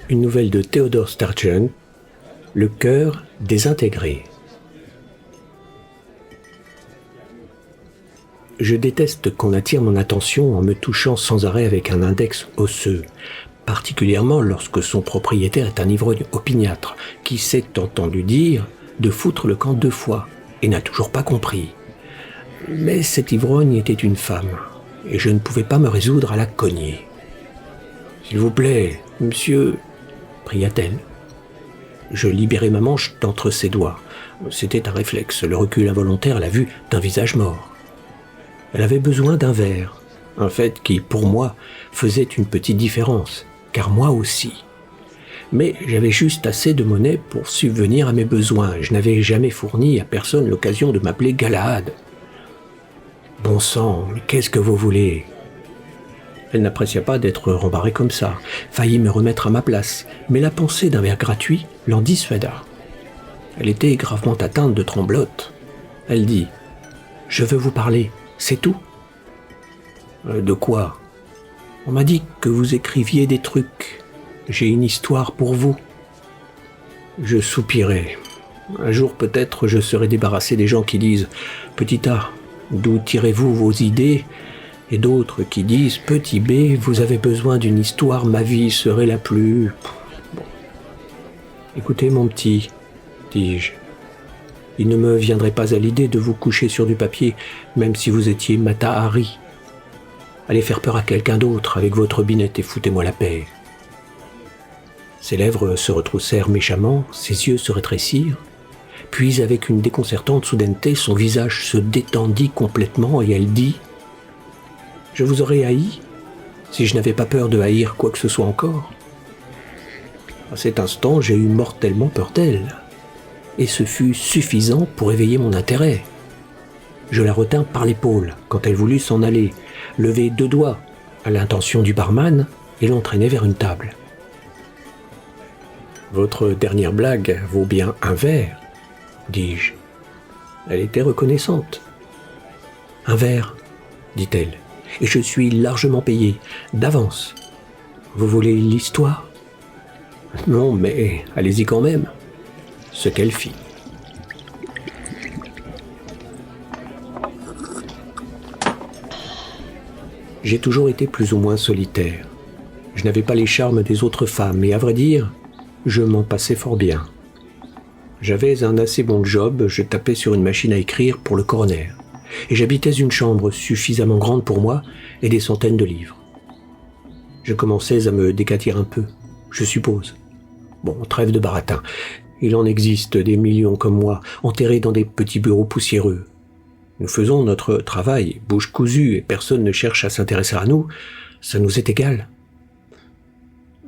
Une nouvelle de Theodore Sturgeon, Le cœur désintégré. Je déteste qu'on attire mon attention en me touchant sans arrêt avec un index osseux, particulièrement lorsque son propriétaire est un ivrogne opiniâtre qui s'est entendu dire de foutre le camp 2 fois et n'a toujours pas compris. Mais cet ivrogne était une femme, et je ne pouvais pas me résoudre à la cogner. « S'il vous plaît, monsieur, » pria-t-elle. Je libérai ma manche d'entre ses doigts. C'était un réflexe, le recul involontaire à la vue d'un visage mort. Elle avait besoin d'un verre, un fait qui, pour moi, faisait une petite différence, car moi aussi. Mais j'avais juste assez de monnaie pour subvenir à mes besoins. Je n'avais jamais fourni à personne l'occasion de m'appeler Galahad. « Bon sang, mais qu'est-ce que vous voulez ?» Elle n'apprécia pas d'être rembarrée comme ça, faillit me remettre à ma place, mais la pensée d'un verre gratuit l'en dissuada. Elle était gravement atteinte de tremblote. Elle dit « Je veux vous parler, c'est tout ?»« De quoi ?»« On m'a dit que vous écriviez des trucs. J'ai une histoire pour vous. » Je soupirai. Un jour peut-être je serai débarrassé des gens qui disent « Petit A, d'où tirez-vous vos idées ?» et d'autres qui disent « Petit B, vous avez besoin d'une histoire, ma vie serait la plus... » Bon. Écoutez mon petit, dis-je, il ne me viendrait pas à l'idée de vous coucher sur du papier, même si vous étiez Mata Hari. Allez faire peur à quelqu'un d'autre avec votre binette et foutez-moi la paix. Ses lèvres se retroussèrent méchamment, ses yeux se rétrécirent, puis avec une déconcertante soudaineté, son visage se détendit complètement et elle dit « Je vous aurais haï si je n'avais pas peur de haïr quoi que ce soit encore. » À cet instant, j'ai eu mortellement peur d'elle, et ce fut suffisant pour éveiller mon intérêt. Je la retins par l'épaule quand elle voulut s'en aller, lever 2 doigts à l'intention du barman et l'entraîner vers une table. « Votre dernière blague vaut bien un verre, dis-je. Elle était reconnaissante. « Un verre, dit-elle. Et je suis largement payé, d'avance. Vous voulez l'histoire ? Non, mais allez-y quand même. » Ce qu'elle fit. J'ai toujours été plus ou moins solitaire. Je n'avais pas les charmes des autres femmes, et à vrai dire, je m'en passais fort bien. J'avais un assez bon job, je tapais sur une machine à écrire pour le coroner. Et j'habitais une chambre suffisamment grande pour moi et des centaines de livres. Je commençais à me décatir un peu, je suppose. Bon, trêve de baratin. Il en existe des millions comme moi, enterrés dans des petits bureaux poussiéreux. Nous faisons notre travail, bouche cousue, et personne ne cherche à s'intéresser à nous. Ça nous est égal.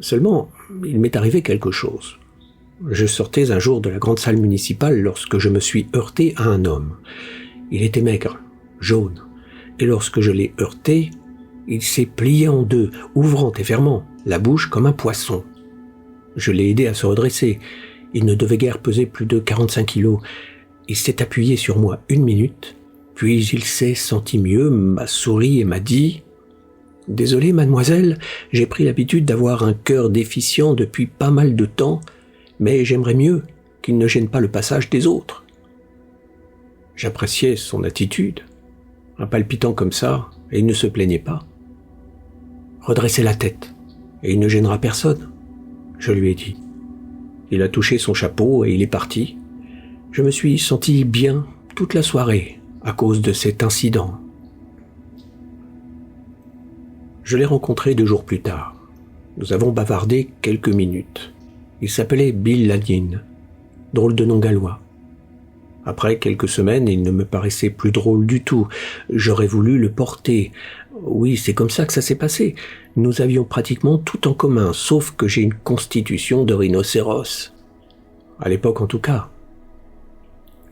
Seulement, il m'est arrivé quelque chose. Je sortais un jour de la grande salle municipale lorsque je me suis heurté à un homme. Il était maigre, jaune, et lorsque je l'ai heurté, il s'est plié en 2, ouvrant et fermant la bouche comme un poisson. Je l'ai aidé à se redresser. Il ne devait guère peser plus de 45 kilos. Il s'est appuyé sur moi 1 minute, puis il s'est senti mieux, m'a souri et m'a dit « Désolé, mademoiselle, j'ai pris l'habitude d'avoir un cœur déficient depuis pas mal de temps, mais j'aimerais mieux qu'il ne gêne pas le passage des autres. » J'appréciais son attitude, un palpitant comme ça, et il ne se plaignait pas. « Redressez la tête, et il ne gênera personne, » je lui ai dit. Il a touché son chapeau et il est parti. Je me suis senti bien toute la soirée à cause de cet incident. Je l'ai rencontré 2 jours plus tard. Nous avons bavardé quelques minutes. Il s'appelait Bill Ladine, drôle de nom gallois. Après quelques semaines, il ne me paraissait plus drôle du tout. J'aurais voulu le porter. Oui, c'est comme ça que ça s'est passé. Nous avions pratiquement tout en commun, sauf que j'ai une constitution de rhinocéros. À l'époque, en tout cas.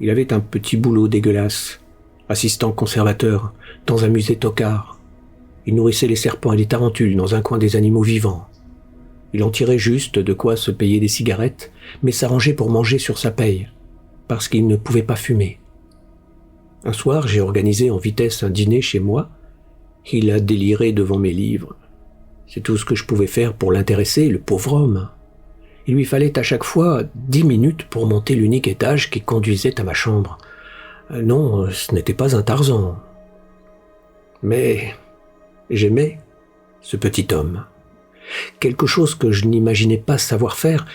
Il avait un petit boulot dégueulasse. Assistant conservateur, dans un musée tocard. Il nourrissait les serpents et les tarentules dans un coin des animaux vivants. Il en tirait juste de quoi se payer des cigarettes, mais s'arrangeait pour manger sur sa paye, parce qu'il ne pouvait pas fumer. Un soir, j'ai organisé en vitesse un dîner chez moi. Il a déliré devant mes livres. C'est tout ce que je pouvais faire pour l'intéresser, le pauvre homme. Il lui fallait à chaque fois 10 minutes pour monter l'unique étage qui conduisait à ma chambre. Non, ce n'était pas un Tarzan. Mais j'aimais ce petit homme. Quelque chose que je n'imaginais pas savoir faire.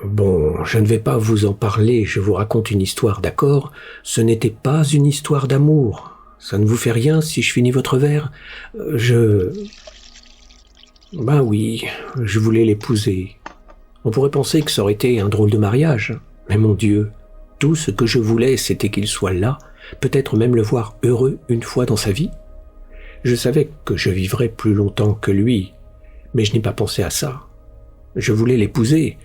Bon, je ne vais pas vous en parler, je vous raconte une histoire, d'accord? Ce n'était pas une histoire d'amour. Ça ne vous fait rien si je finis votre verre? Ben oui, je voulais l'épouser. On pourrait penser que ça aurait été un drôle de mariage. Mais mon Dieu, tout ce que je voulais, c'était qu'il soit là, peut-être même le voir heureux une fois dans sa vie. Je savais que je vivrais plus longtemps que lui, mais je n'ai pas pensé à ça. Je voulais l'épouser,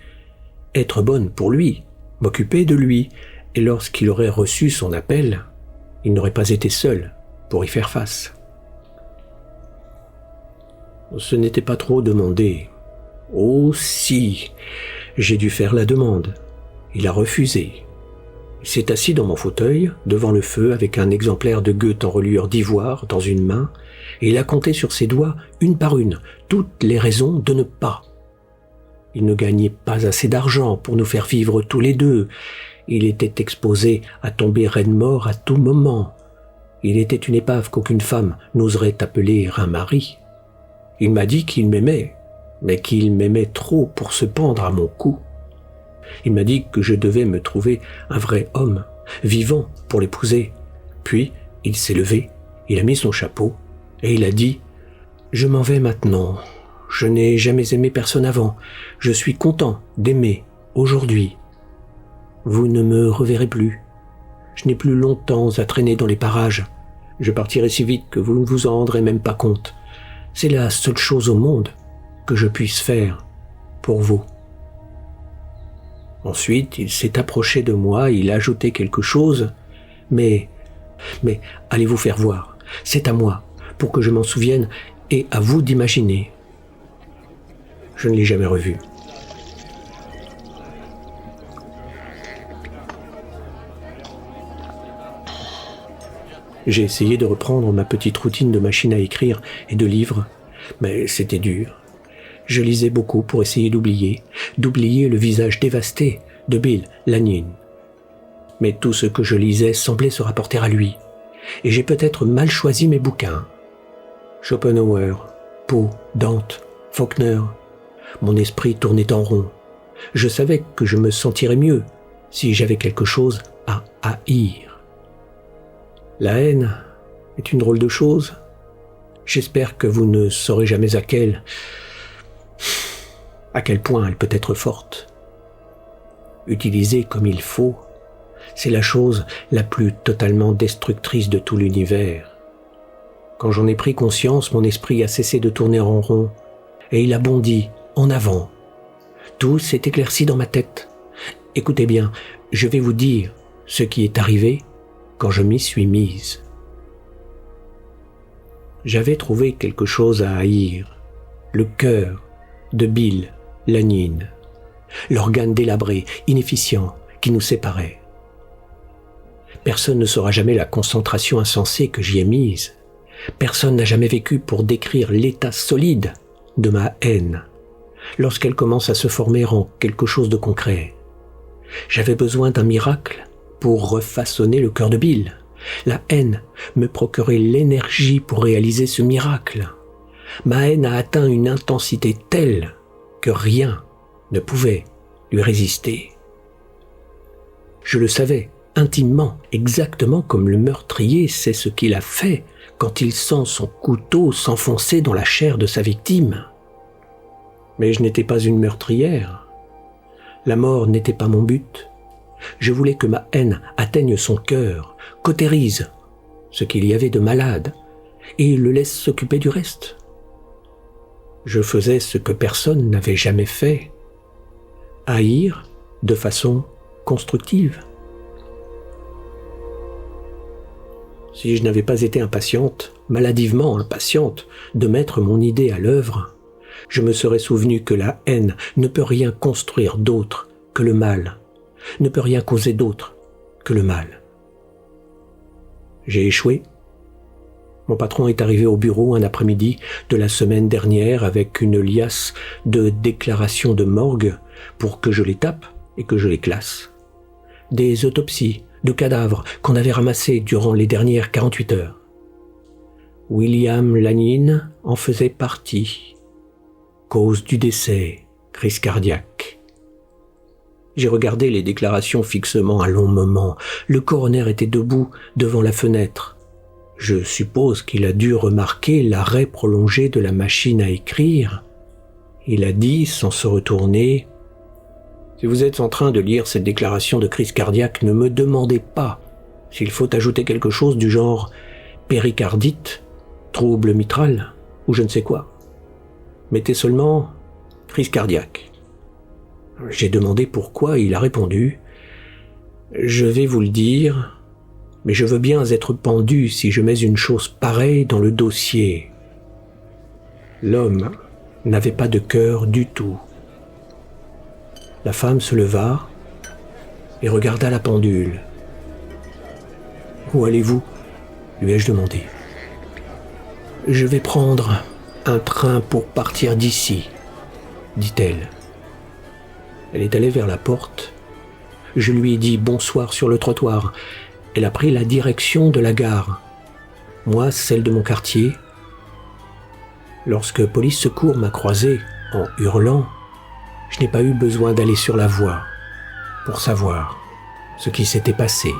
être bonne pour lui, m'occuper de lui, et lorsqu'il aurait reçu son appel, il n'aurait pas été seul pour y faire face. Ce n'était pas trop demandé. Oh si, j'ai dû faire la demande. Il a refusé. Il s'est assis dans mon fauteuil, devant le feu, avec un exemplaire de Goethe en reliure d'ivoire dans une main, et il a compté sur ses doigts, une par une, toutes les raisons de ne pas. Il ne gagnait pas assez d'argent pour nous faire vivre tous les deux. Il était exposé à tomber raide mort à tout moment. Il était une épave qu'aucune femme n'oserait appeler un mari. Il m'a dit qu'il m'aimait, mais qu'il m'aimait trop pour se pendre à mon cou. Il m'a dit que je devais me trouver un vrai homme, vivant, pour l'épouser. Puis, il s'est levé, il a mis son chapeau, et il a dit « Je m'en vais maintenant. Je n'ai jamais aimé personne avant. Je suis content d'aimer aujourd'hui. Vous ne me reverrez plus. Je n'ai plus longtemps à traîner dans les parages. Je partirai si vite que vous ne vous en rendrez même pas compte. C'est la seule chose au monde que je puisse faire pour vous. » Ensuite, il s'est approché de moi, il a ajouté quelque chose, mais allez vous faire voir, c'est à moi, pour que je m'en souvienne, et à vous d'imaginer. Je ne l'ai jamais revu. J'ai essayé de reprendre ma petite routine de machine à écrire et de livres, mais c'était dur. Je lisais beaucoup pour essayer d'oublier le visage dévasté de Bill Lanyon. Mais tout ce que je lisais semblait se rapporter à lui, et j'ai peut-être mal choisi mes bouquins. Schopenhauer, Poe, Dante, Faulkner, mon esprit tournait en rond. Je savais que je me sentirais mieux si j'avais quelque chose à haïr. La haine est une drôle de chose. J'espère que vous ne saurez jamais à quel point elle peut être forte. Utilisée comme il faut, c'est la chose la plus totalement destructrice de tout l'univers. Quand j'en ai pris conscience, mon esprit a cessé de tourner en rond, et il a bondi en avant. Tout s'est éclairci dans ma tête. Écoutez bien, je vais vous dire ce qui est arrivé quand je m'y suis mise. J'avais trouvé quelque chose à haïr, le cœur de Bill Lanyon, l'organe délabré, inefficient, qui nous séparait. Personne ne saura jamais la concentration insensée que j'y ai mise. Personne n'a jamais vécu pour décrire l'état solide de ma haine, lorsqu'elle commence à se former en quelque chose de concret. J'avais besoin d'un miracle pour refaçonner le cœur de Bill. La haine me procurait l'énergie pour réaliser ce miracle. Ma haine a atteint une intensité telle que rien ne pouvait lui résister. Je le savais intimement, exactement comme le meurtrier sait ce qu'il a fait quand il sent son couteau s'enfoncer dans la chair de sa victime. Mais je n'étais pas une meurtrière. La mort n'était pas mon but. Je voulais que ma haine atteigne son cœur, cautérise ce qu'il y avait de malade et le laisse s'occuper du reste. Je faisais ce que personne n'avait jamais fait, haïr de façon constructive. Si je n'avais pas été impatiente, maladivement impatiente, de mettre mon idée à l'œuvre, je me serais souvenu que la haine ne peut rien construire d'autre que le mal, ne peut rien causer d'autre que le mal. J'ai échoué? Mon patron est arrivé au bureau un après-midi de la semaine dernière avec une liasse de déclarations de morgue pour que je les tape et que je les classe. Des autopsies de cadavres qu'on avait ramassés durant les dernières 48 heures. William Lanyin en faisait partie. Cause du décès, crise cardiaque. J'ai regardé les déclarations fixement un long moment. Le coroner était debout devant la fenêtre. Je suppose qu'il a dû remarquer l'arrêt prolongé de la machine à écrire. Il a dit, sans se retourner, « Si vous êtes en train de lire cette déclaration de crise cardiaque, ne me demandez pas s'il faut ajouter quelque chose du genre péricardite, trouble mitral ou je ne sais quoi. Mettez seulement crise cardiaque. » J'ai demandé pourquoi, il a répondu « Je vais vous le dire, mais je veux bien être pendu si je mets une chose pareille dans le dossier. » L'homme n'avait pas de cœur du tout. La femme se leva et regarda la pendule. « Où allez-vous » lui ai-je demandé. « Je vais prendre un train pour partir d'ici, » dit-elle. Elle est allée vers la porte. Je lui ai dit bonsoir sur le trottoir. Elle a pris la direction de la gare. Moi, celle de mon quartier. Lorsque Police Secours m'a croisé en hurlant, je n'ai pas eu besoin d'aller sur la voie pour savoir ce qui s'était passé.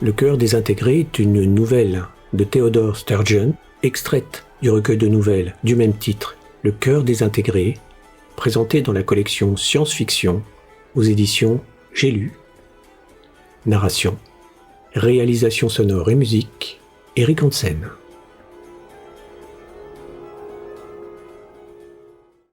Le cœur désintégré est une nouvelle de Theodore Sturgeon, extraite du recueil de nouvelles du même titre, Le cœur désintégré, présenté dans la collection Science-Fiction aux éditions J'ai lu. Narration, réalisation sonore et musique, Eric Hansen.